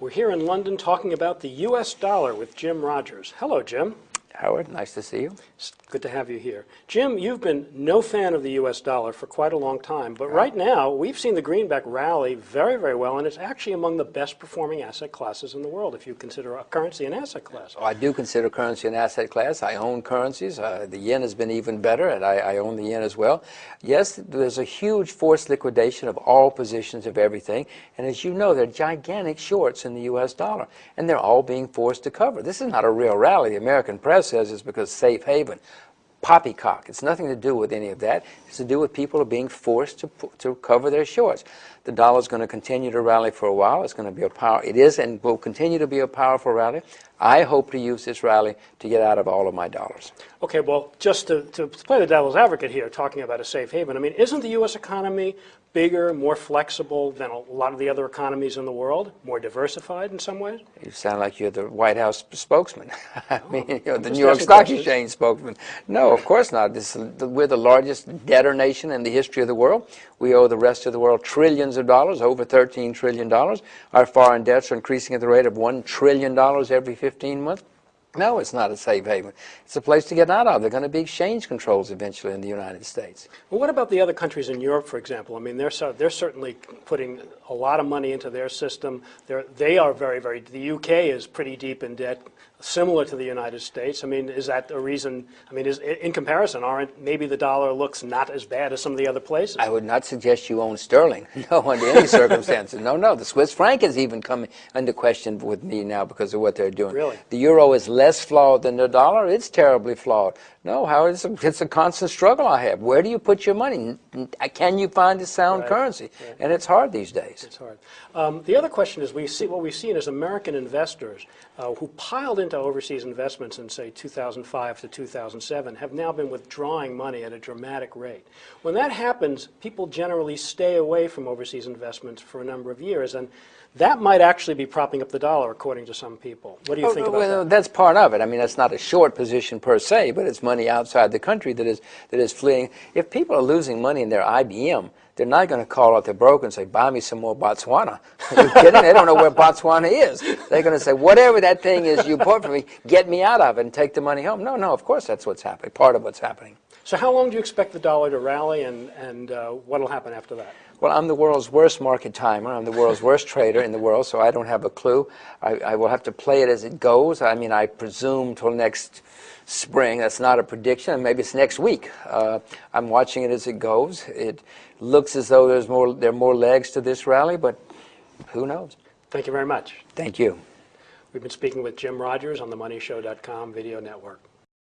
We're here in London talking about the U.S. dollar with Jim Rogers. Hello, Jim. Howard, nice to see you. It's good to have you here. Jim, you've been no fan of the U.S. dollar for quite a long time, but right now we've seen the greenback rally very, very well, and it's actually among the best performing asset classes in the world if you consider a currency an asset class. Oh, I do consider currency an asset class. I own currencies. The yen has been even better, and I own the yen as well. Yes, there's a huge forced liquidation of all positions of everything, and as you know, there are gigantic shorts in the U.S. dollar, and they're all being forced to cover. This is not a real rally. The American press says it's because safe haven. Poppycock. It's nothing to do with any of that. It's to do with people are being forced to cover their shorts. The dollar is going to continue to rally for a while. It's going to be a power. It is and will continue to be a powerful rally. I hope to use this rally to get out of all of my dollars. Okay, well, just to play the devil's advocate here, talking about a safe haven, I mean, isn't the U.S. economy bigger, more flexible than a lot of the other economies in the world, more diversified in some ways? You sound like you're the White House spokesman. I mean, the New York Stock Exchange spokesman. No, of course not. We're the largest debtor nation in the history of the world. We owe the rest of the world trillions of dollars, over $13 trillion. Our foreign debts are increasing at the rate of $1 trillion every 15 months. No, it's not a safe haven. It's a place to get out of. There are going to be exchange controls eventually in the United States. Well, what about the other countries in Europe, for example? I mean, they're certainly putting a lot of money into their system. They are very, the UK is pretty deep in debt, similar to the United States. I mean, is that a reason? I mean, in comparison, maybe the dollar looks not as bad as some of the other places? I would not suggest you own sterling. No, under any circumstances. No. The Swiss franc is even coming under question with me now because of what they're doing. Really? The euro is less flawed than the dollar. It's terribly flawed. No, Howard, it's a constant struggle I have. Where do you put your money? Can you find a sound currency? Right. And it's hard these days. It's hard. The other question is, what we've seen is American investors who piled into overseas investments in, say, 2005 to 2007 have now been withdrawing money at a dramatic rate. When that happens, people generally stay away from overseas investments for a number of years, and that might actually be propping up the dollar, according to some people. What do you think about that? That's part of it. I mean, that's not a short position per se, but it's money outside the country that is fleeing. If people are losing money in their IBM, they're not going to call out their broker and say, buy me some more Botswana. Are you kidding? They don't know where Botswana is. They're going to say, whatever that thing is you bought for me, get me out of it and take the money home. No, of course that's what's happening, part of what's happening. So how long do you expect the dollar to rally, and what will happen after that? Well, I'm the world's worst market timer. I'm the world's worst trader in the world, so I don't have a clue. I will have to play it as it goes. I mean, I presume till next spring. That's not a prediction. Maybe it's next week. I'm watching it as it goes. It looks as though there are more legs to this rally, but who knows? Thank you very much. Thank you. We've been speaking with Jim Rogers on the MoneyShow.com video network.